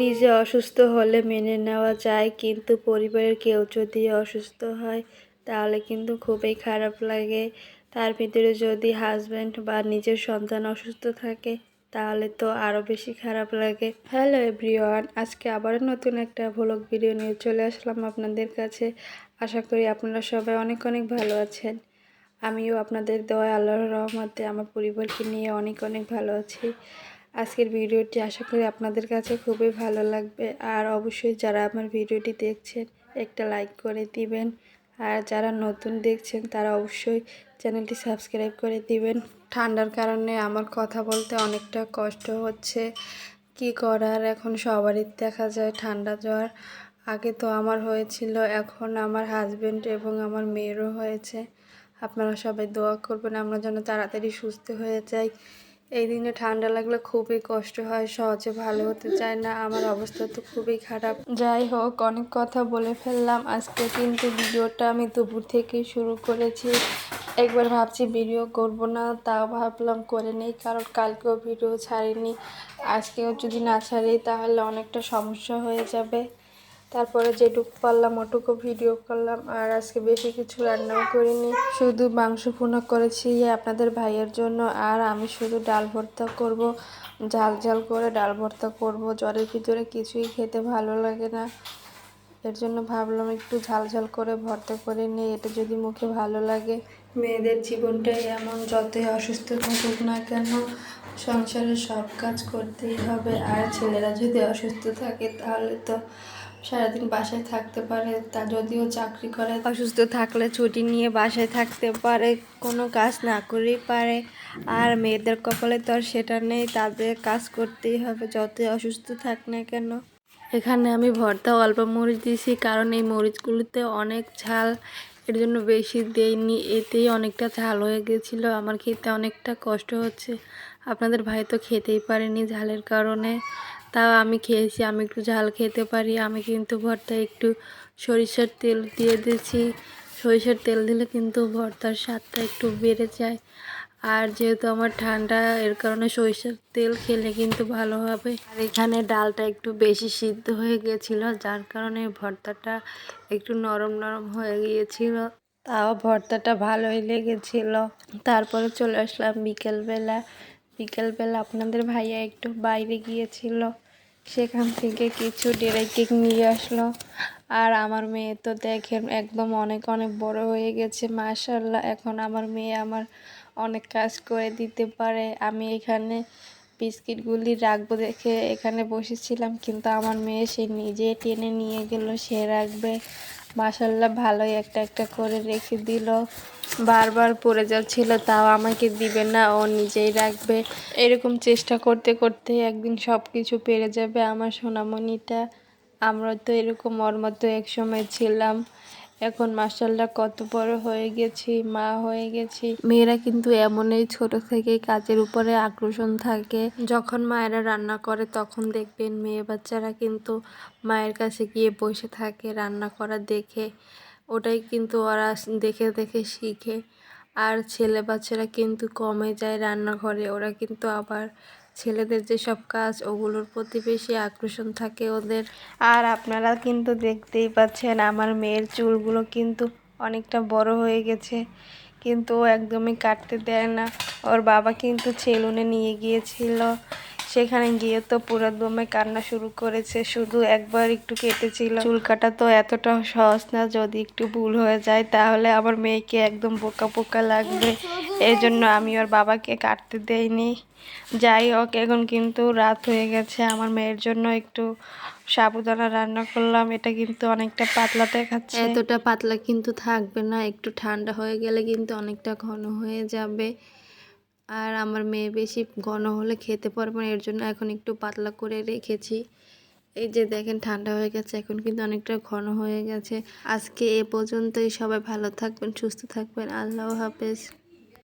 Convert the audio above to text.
নিজে অসুস্থ হলে মেনে নেওয়া যায়, কিন্তু পরিবারের কেউ যদি অসুস্থ হয় তাহলে কিন্তু খুবই খারাপ লাগে। তার ভিতরে যদি হাজব্যান্ড বা নিজের সন্তান অসুস্থ থাকে তাহলে তো আরও বেশি খারাপ লাগে। হ্যালো এভরিওয়ান, আজকে আবারও নতুন একটা ভ্লগ ভিডিও নিয়ে চলে আসলাম আপনাদের কাছে। আশা করি আপনারা সবাই অনেক অনেক ভালো আছেন। আমিও আপনাদের দোয়ায় আল্লাহর রহমতে আমার পরিবারকে নিয়ে অনেক অনেক ভালো আছি। আজকের ভিডিওটি আশা করি আপনাদের কাছে খুবই ভালো লাগবে। আর অবশ্যই যারা আমার ভিডিওটি দেখছেন একটা লাইক করে দিবেন, আর যারা নতুন দেখছেন তারা অবশ্যই চ্যানেলটি সাবস্ক্রাইব করে দিবেন। ঠান্ডার কারণে আমার কথা বলতে অনেকটা কষ্ট হচ্ছে, কি করার, এখন সবারই দেখা যায় ঠান্ডা জ্বর। আগে তো আমার হয়েছিল, এখন আমার হাজব্যান্ড এবং আমার মেয়েরও হয়েছে। আপনারা সবাই দোয়া করবেন আমরা যেন তাড়াতাড়ি সুস্থ হয়ে যাই। এই দিনে ঠান্ডা লাগলে খুবই কষ্ট হয়, সহজে ভালো হতে চায় না। আমার অবস্থা তো খুবই খারাপ। যাই হোক, অনেক কথা বলে ফেললাম। আজকে কিন্তু ভিডিওটা আমি দুপুর থেকেই শুরু করেছি। একবার ভাবছি ভিডিও করব না, তাও ভাবলাম করে নেই, কারণ কালকেও ভিডিও ছাড়িনি। আজকেও যদি না ছাড়ি তাহলে অনেকটা সমস্যা হয়ে যাবে। তারপরে যেটুকু পারলাম ওটুকু ভিডিও করলাম। আর আজকে বেশি কিছু রান্নাও করিনি, শুধু মাংস ভুনা করেছি আপনাদের ভাইয়ের জন্য। আর আমি শুধু ডাল ভর্তা করব, ঝাল ঝাল করে ডাল ভর্তা করব। জ্বরের ভিতরে কিছুই খেতে ভালো লাগে না, এর জন্য ভাবলাম একটু ঝাল ঝাল করে ভর্তা করে নিই, এটা যদি মুখে ভালো লাগে। মেয়েদের জীবনটাই এমন, যতই অসুস্থ থাকুক না কেন সংসারের সব কাজ করতেই হবে। আর ছেলেরা যদি অসুস্থ থাকে তাহলে তো সারাদিন বাসায় থাকতে পারে, তা যদিও চাকরি করে অসুস্থ থাকলে ছুটি নিয়ে বাসায় থাকতে পারে, কোনো কাজ না করেই পারে। আর মেয়েদের কপালে তো আর সেটা নেই, তাদের কাজ করতেই হবে যতই অসুস্থ থাক না কেন। এখানে আমি ভর্তা অল্প মরিচ দিয়েছি, কারণ এই মরিচগুলোতে অনেক ঝাল, এর জন্য বেশি দেইনি। এতেই অনেকটা ঝাল হয়ে গেছিলো, আমার খেতে অনেকটা কষ্ট হচ্ছে। আপনাদের ভাই তো খেতেই পারেনি ঝালের কারণে, তাও আমি খেয়েছি। আমি একটু ঝাল খেতে পারি। আমি কিন্তু ভর্তায় একটু সরিষার তেল দিয়ে দিয়েছি। সরিষার তেল দিলে কিন্তু ভর্তার স্বাদটা একটু বেড়ে যায়। আর যেহেতু আমার ঠান্ডা, এর কারণে সরিষার তেল খেলে কিন্তু ভালো হবে। আর এখানে ডালটা একটু বেশি সিদ্ধ হয়ে গিয়েছিল, যার কারণে ভর্তাটা একটু নরম নরম হয়ে গিয়েছিল, তাও ভর্তাটা ভালোই লেগেছিল। তারপরে চলে আসলাম বিকেলবেলা। বিকেলবেলা আপনাদের ভাইয়া একটু বাইরে গিয়েছিল, সেখান থেকে কিছু ডেরাই কেক নিয়ে আসলো। আর আমার মেয়ে তো দেখেন একদম অনেক অনেক বড় হয়ে গেছে মাশাআল্লাহ। এখন আমার মেয়ে আমার অনেক কাজ করে দিতে পারে। আমি এখানে বিস্কিটগুলি রাখবো দেখে এখানে বসেছিলাম, কিন্তু আমার মেয়ে সে নিজে টেনে নিয়ে গেল, সে রাখবে। মাশাআল্লাহ ভালোই একটা একটা করে রেখে দিল। বারবার পড়ে যাচ্ছিল, তাও আমাকে দিবে না, ও নিজেই রাখবে। এরকম চেষ্টা করতে করতে একদিন সব কিছু পেরে যাবে আমার সোনামণিটা। আমরা তো এরকম ওর মতো একসময় ছিলাম, এখন মাশাআল্লাহ কত বড় হয়ে গেছি, মা হয়ে গেছি। মেয়েরা কিন্তু এমনই, ছোট থেকেই কাজের উপরে আকর্ষণ থাকে। যখন মায়েরা রান্না করে তখন দেখবেন মেয়ে বাচ্চারা কিন্তু মায়ের কাছে গিয়ে বসে থাকে রান্না করা দেখে, ওটাই কিন্তু ওরা দেখে দেখে শিখে। আর ছেলে বাচ্চারা কিন্তু কমে যায় রান্নাঘরে, ওরা কিন্তু আবার ছেলেদের যেসব কাজ ওগুলোর প্রতি বেশি আকর্ষণ থাকে ওদের। আর আপনারা কিন্তু দেখতেই পাচ্ছেন আমার মেয়ের চুলগুলো কিন্তু অনেকটা বড় হয়ে গেছে, কিন্তু ও একদমই কাটতে দেয় না। ওর বাবা কিন্তু সেলুনে নিয়ে গিয়েছিল, সেখানে গিয়ে তো পুরো দমে কান্না শুরু করেছে। শুধু একবার একটু কেটেছিল, চুল কাটা তো এতটা সহজ না, যদি একটু ভুল হয়ে যায় তাহলে আমার মেয়েকে একদম বোকা বোকা লাগবে। এই জন্য আমি ওর বাবাকে কাটতে দেইনি। যাই হোক, এখন কিন্তু রাত হয়ে গেছে, আমার মেয়ের জন্য একটু সাবুদানা রান্না করলাম। এটা কিন্তু অনেকটা পাতলা দেখাচ্ছে, এতটা পাতলা কিন্তু থাকবে না, একটু ঠান্ডা হয়ে গেলে কিন্তু অনেকটা ঘন হয়ে যাবে। আর আমার মেয়ে বেশি ঘন হলে খেতে পারবে না, এর জন্য এখন একটু পাতলা করে রেখেছি। এই যে দেখেন ঠান্ডা হয়ে গেছে, এখন কিন্তু অনেকটা ঘন হয়ে গেছে। আজকে এ পর্যন্তই, সবাই ভালো থাকবেন, সুস্থ থাকবেন, আল্লাহ হাফেজ।